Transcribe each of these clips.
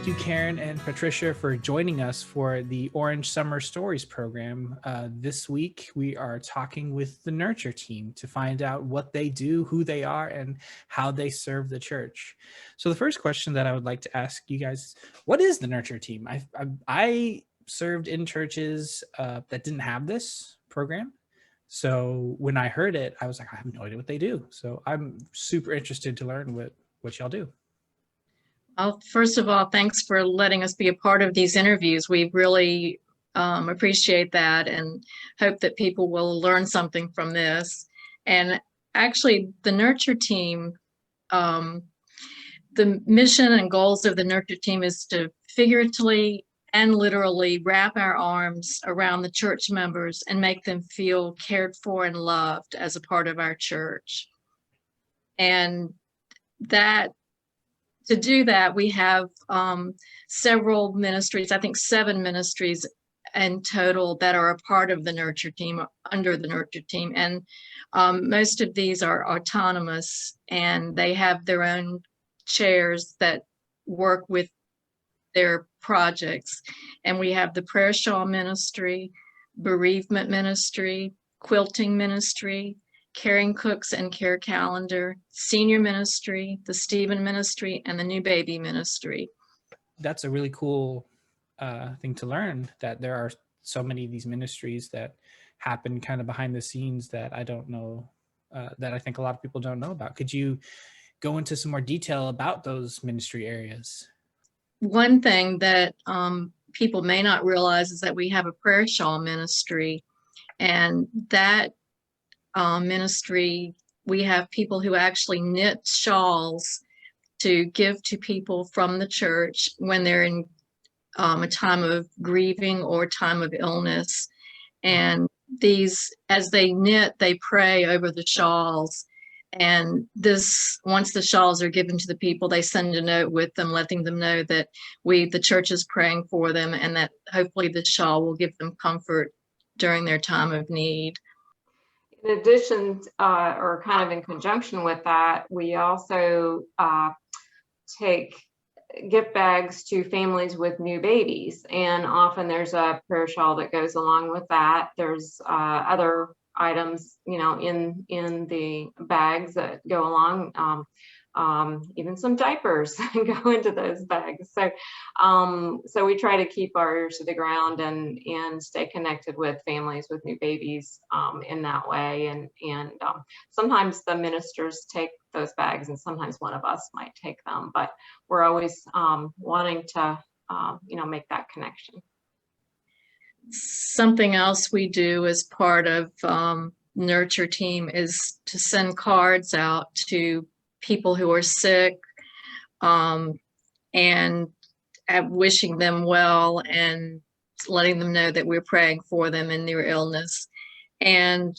you, Karen and Patricia, for joining us for the Orange Summer Stories program. This week, we are talking with the Nurture team to find out what they do, who they are, and how they serve the church. So the first question that I would like to ask you guys, what is the Nurture team? I served in churches that didn't have this program. So when I heard it, I was like, I have no idea what they do. So I'm super interested to learn what y'all do. Well, first of all, thanks for letting us be a part of these interviews. We really appreciate that and hope that people will learn something from this. And actually, the Nurture team, the mission and goals of the Nurture team is to figuratively and literally wrap our arms around the church members and make them feel cared for and loved as a part of our church. And to do that, we have several ministries, I think 7 ministries in total that are a part of the Nurture team, under the Nurture team. And most of these are autonomous, and they have their own chairs that work with their projects. And we have the prayer shawl ministry, bereavement ministry, quilting ministry, caring cooks and care calendar, senior ministry, the Stephen ministry, and the new baby ministry. That's a really cool thing to learn, that there are so many of these ministries that happen kind of behind the scenes that I don't know, that I think a lot of people don't know about. Could you go into some more detail about those ministry areas? One thing that people may not realize is that we have a prayer shawl ministry, and that ministry, we have people who actually knit shawls to give to people from the church when they're in a time of grieving or time of illness. And these, as they knit, they pray over the shawls. And this, once the shawls are given to the people, they send a note with them, letting them know that the church is praying for them, and that hopefully the shawl will give them comfort during their time of need. In addition, or kind of in conjunction with that, we also take gift bags to families with new babies, and often there's a prayer shawl that goes along with that. There's other items, in the bags that go along. Even some diapers go into those bags. So we try to keep our ears to the ground and stay connected with families with new babies in that way. And sometimes the ministers take those bags, and sometimes one of us might take them. But we're always wanting to, make that connection. Something else we do as part of Nurture team is to send cards out to people who are sick, and wishing them well and letting them know that we're praying for them in their illness. And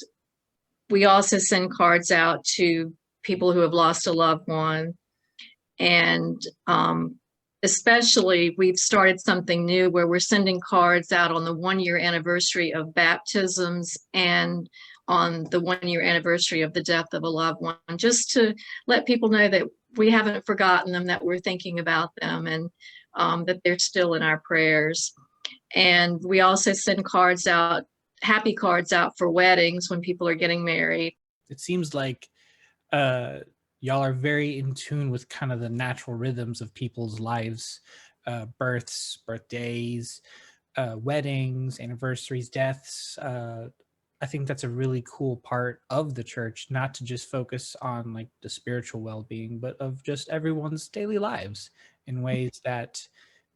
we also send cards out to people who have lost a loved one. And especially, we've started something new where we're sending cards out on the 1-year anniversary of baptisms and on the 1-year anniversary of the death of a loved one, just to let people know that we haven't forgotten them, that we're thinking about them, and that they're still in our prayers. And we also send cards out, happy cards out for weddings when people are getting married. It seems like y'all are very in tune with kind of the natural rhythms of people's lives, births, birthdays, weddings, anniversaries, deaths. I think that's a really cool part of the church, not to just focus on like the spiritual well-being, but of just everyone's daily lives in ways that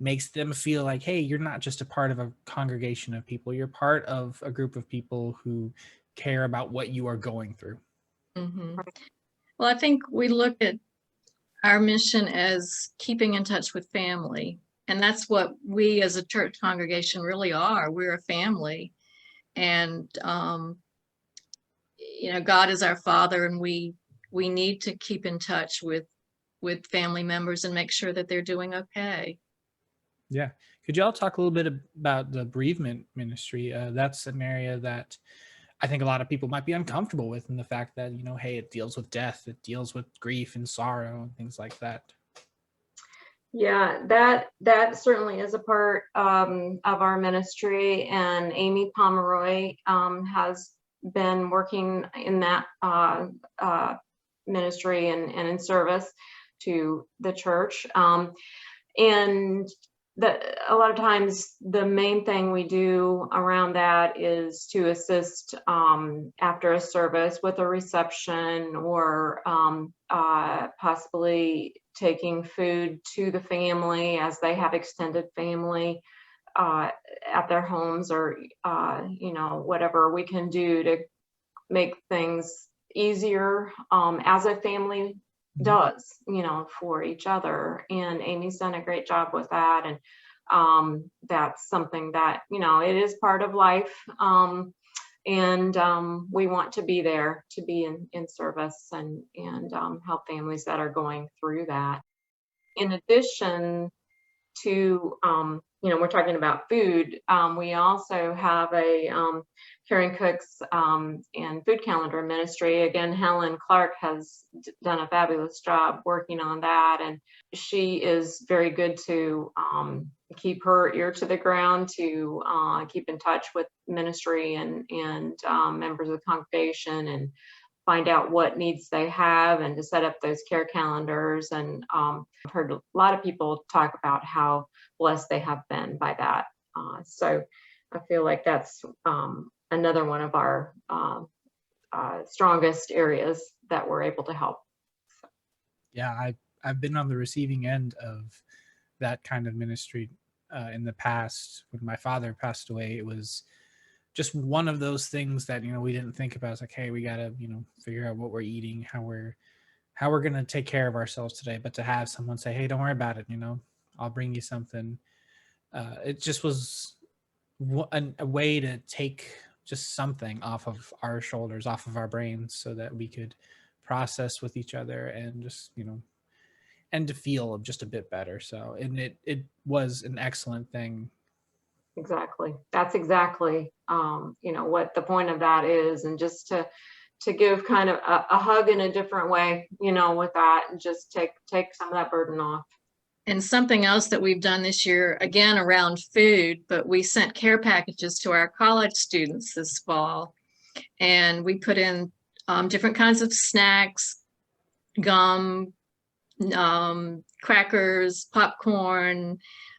makes them feel like, hey, you're not just a part of a congregation of people, you're part of a group of people who care about what you are going through. Mm-hmm. Well, I think we look at our mission as keeping in touch with family. And that's what we as a church congregation really are. We're a family. And, God is our Father, and we need to keep in touch with family members and make sure that they're doing okay. Yeah. Could y'all talk a little bit about the bereavement ministry? That's an area that I think a lot of people might be uncomfortable with, in the fact that, hey, it deals with death, it deals with grief and sorrow and things like that. Yeah, that certainly is a part of our ministry, and Amy Pomeroy has been working in that ministry and in service to the church. And a lot of times the main thing we do around that is to assist after a service with a reception, or possibly taking food to the family as they have extended family at their homes, or whatever we can do to make things easier as a family does, for each other. And Amy's done a great job with that. And that's something that, it is part of life. And we want to be there to be in service and help families that are going through that. In addition to, we're talking about food, we also have a Caring Cooks and Food Calendar Ministry. Again, Helen Clark has done a fabulous job working on that, and she is very good to keep her ear to the ground, to keep in touch with ministry and members of the congregation, and find out what needs they have, and to set up those care calendars. And I've heard a lot of people talk about how blessed they have been by that. So I feel like that's another one of our strongest areas that we're able to help. Yeah, I've been on the receiving end of that kind of ministry in the past. When my father passed away, it was just one of those things that, we didn't think about. It's like, hey, we gotta, figure out what we're eating, how we're gonna take care of ourselves today. But to have someone say, hey, don't worry about it, I'll bring you something. It just was a way to take just something off of our shoulders, off of our brains, so that we could process with each other and just, and to feel just a bit better. So, and it was an excellent thing. Exactly. That's exactly, what the point of that is, and just to give kind of a hug in a different way, with that, and just take some of that burden off. And something else that we've done this year, again, around food, but we sent care packages to our college students this fall. And we put in different kinds of snacks, gum, crackers, popcorn,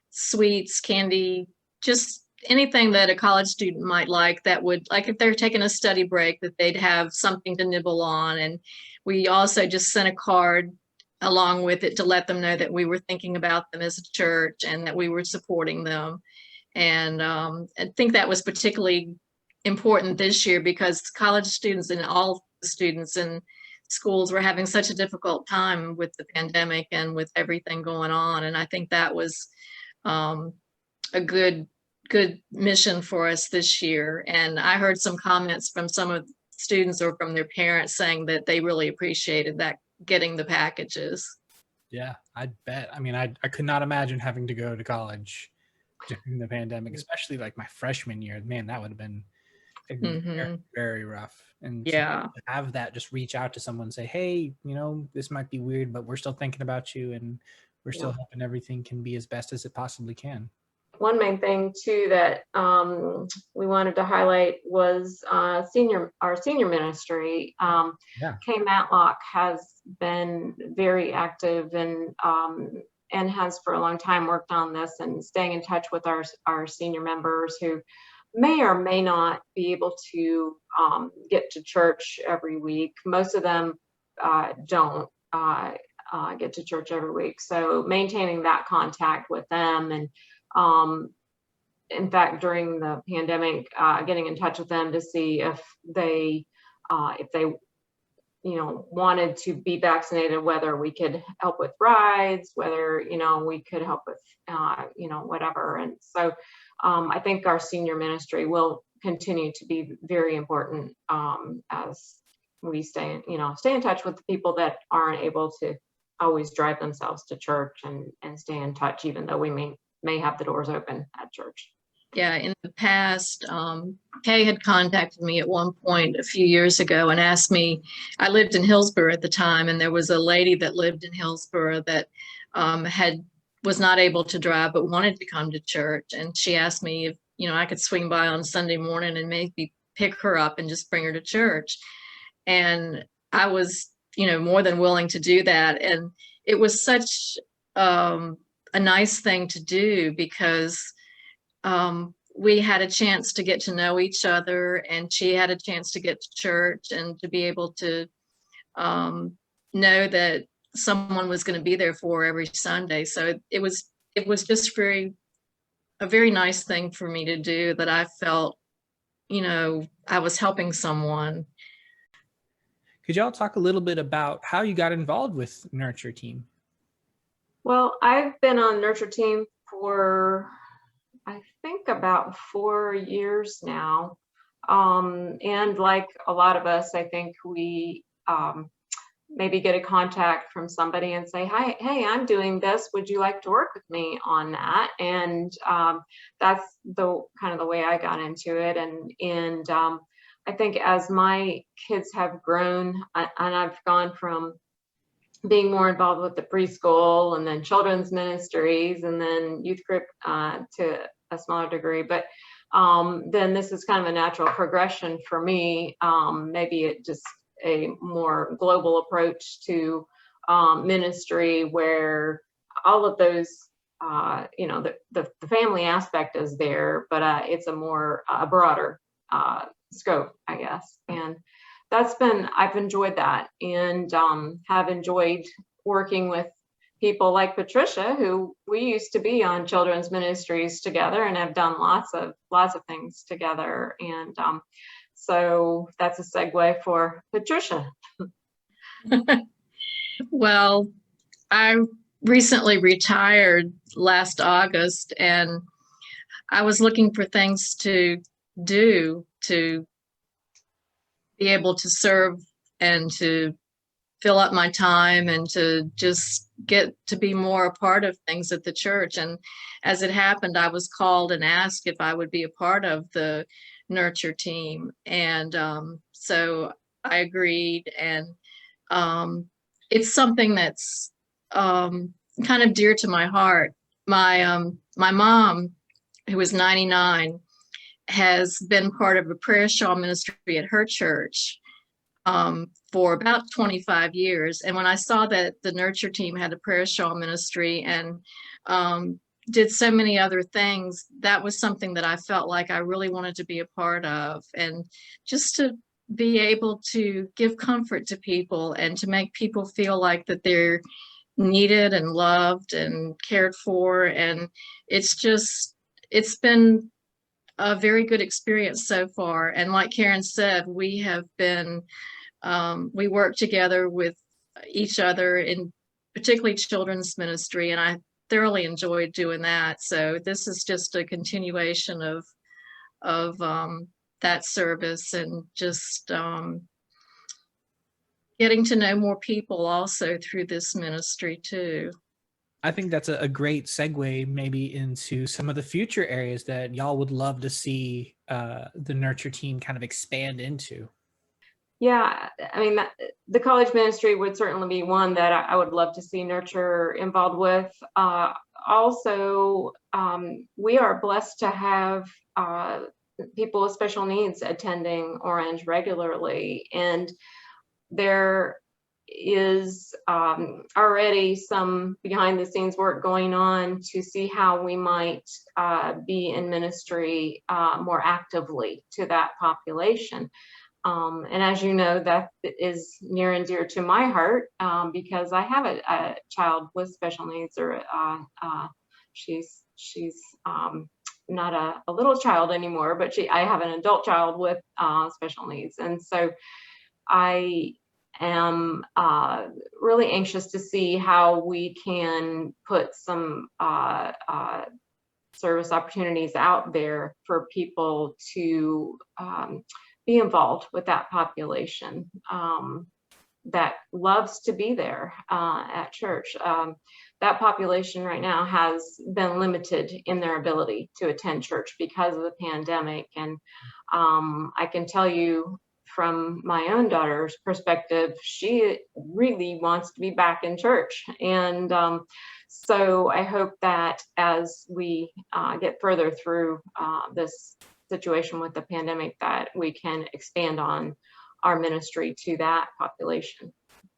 sweets, candy, just anything that a college student might like, that would, like if they're taking a study break, that they'd have something to nibble on. And we also just sent a card along with it to let them know that we were thinking about them as a church and that we were supporting them. And I think that was particularly important this year, because college students and all students in schools were having such a difficult time with the pandemic and with everything going on. And I think that was a good mission for us this year. And I heard some comments from some of the students or from their parents saying that they really appreciated that, getting the packages. Yeah, I bet. I mean, I could not imagine having to go to college during the pandemic, especially like my freshman year. Man, that would have been very, very rough. And yeah, to have that, just reach out to someone and say, hey, this might be weird, but we're still thinking about you, and we're still hoping everything can be as best as it possibly can. One main thing too that we wanted to highlight was our senior ministry. Kay Matlock has been very active and has for a long time worked on this and staying in touch with our senior members who may or may not be able to get to church every week. Most of them don't get to church every week. So maintaining that contact with them, and in fact, during the pandemic, getting in touch with them to see if they wanted to be vaccinated, whether we could help with rides, whether, we could help with, whatever. And so I think our senior ministry will continue to be very important as we stay in touch with the people that aren't able to always drive themselves to church, and stay in touch, even though we may have the doors open at church. Yeah, in the past, Kay had contacted me at one point a few years ago and asked me, I lived in Hillsborough at the time, and there was a lady that lived in Hillsborough that was not able to drive but wanted to come to church, and she asked me if I could swing by on Sunday morning and maybe pick her up and just bring her to church. And I was more than willing to do that. And it was such a nice thing to do, because we had a chance to get to know each other, and she had a chance to get to church and to be able to know that someone was going to be there for her every Sunday. So it was just a very nice thing for me to do, that I felt, I was helping someone. Could y'all talk a little bit about how you got involved with Nurture Team? Well, I've been on Nurture Team for, I think, about 4 years now. And like a lot of us, I think we maybe get a contact from somebody and say, hi, hey, I'm doing this. Would you like to work with me on that? And that's the kind of the way I got into it. And I think as my kids have grown, and I've gone from being more involved with the preschool and then children's ministries and then youth group to a smaller degree, but then this is kind of a natural progression for me. Maybe it just a more global approach to ministry, where all of those, the family aspect is there, but it's a more broader scope, I guess. And I've enjoyed that, and have enjoyed working with people like Patricia, who we used to be on children's ministries together and have done lots of things together. And so that's a segue for Patricia. Well, I recently retired last August, and I was looking for things to do to be able to serve and to fill up my time and to just get to be more a part of things at the church. And as it happened, I was called and asked if I would be a part of the Nurture Team. And so I agreed, and it's something that's kind of dear to my heart. My mom, who is 99, has been part of a prayer shawl ministry at her church for about 25 years. And when I saw that the Nurture Team had a prayer shawl ministry and did so many other things, that was something that I felt like I really wanted to be a part of, and just to be able to give comfort to people and to make people feel like that they're needed and loved and cared for. And it's been a very good experience so far. And like Karen said, we have been, we work together with each other in particularly children's ministry, and I thoroughly enjoyed doing that. So this is just a continuation of that service, and just getting to know more people also through this ministry too. I think that's a great segue maybe into some of the future areas that y'all would love to see the Nurture Team kind of expand into. Yeah, I mean, the college ministry would certainly be one that I would love to see Nurture involved with. Also, we are blessed to have people with special needs attending Orange regularly, and there is already some behind the scenes work going on to see how we might be in ministry more actively to that population. And as you know, that is near and dear to my heart, because I have a child with special needs, or she's not a little child anymore, but I have an adult child with special needs. And so I am really anxious to see how we can put some service opportunities out there for people to be involved with that population that loves to be there at church. That population right now has been limited in their ability to attend church because of the pandemic. And I can tell you from my own daughter's perspective, she really wants to be back in church. And So I hope that as we get further through this situation with the pandemic, that we can expand on our ministry to that population.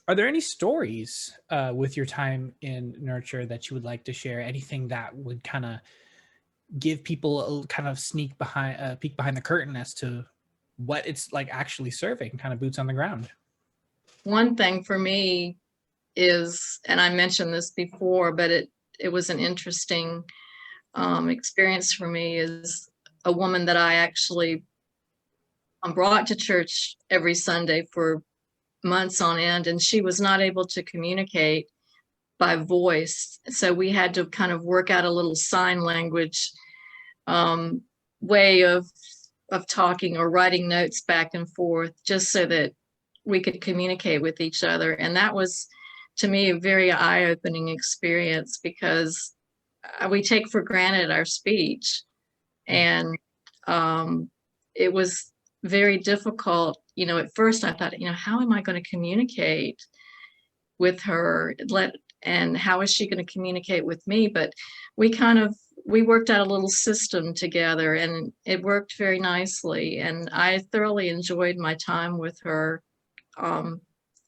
Are there any stories with your time in Nurture that you would like to share? Anything that would kind of give people a kind of peek behind the curtain as to what it's like actually serving, kind of boots on the ground? One thing for me is, and I mentioned this before, but it was an interesting experience for me, is a woman that I actually brought to church every Sunday for months on end, and she was not able to communicate by voice. So we had to kind of work out a little sign language way of talking or writing notes back and forth, just so that we could communicate with each other. And that was, to me, a very eye-opening experience, because we take for granted our speech. And it was very difficult. At first I thought, how am I going to communicate with her? And how is she going to communicate with me? But we worked out a little system together, and it worked very nicely. And I thoroughly enjoyed my time with her.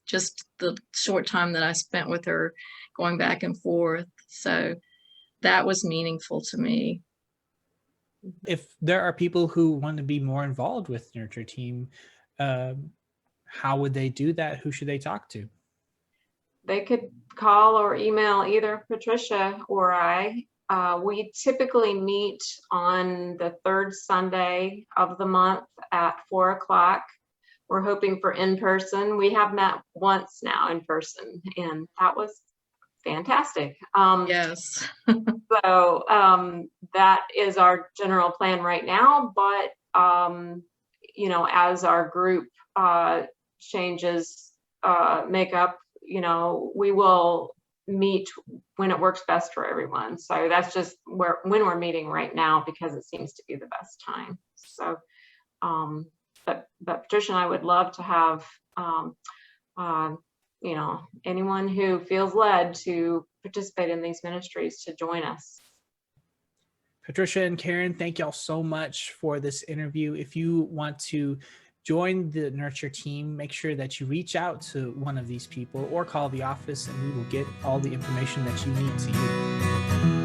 Just the short time that I spent with her, going back and forth. So that was meaningful to me. If there are people who want to be more involved with Nurture Team, how would they do that? Who should they talk to? They could call or email either Patricia or I. We typically meet on the third Sunday of the month at 4 o'clock. We're hoping for in-person. We have met once now in person, and that was fantastic. Yes. So that is our general plan right now. But, as our group changes makeup, we will meet when it works best for everyone. So that's just when we're meeting right now, because it seems to be the best time. So, but Patricia and I would love to have, anyone who feels led to participate in these ministries to join us. Patricia and Karen, thank y'all so much for this interview. If you want to join the Nurture Team, make sure that you reach out to one of these people or call the office, and we will get all the information that you need to you.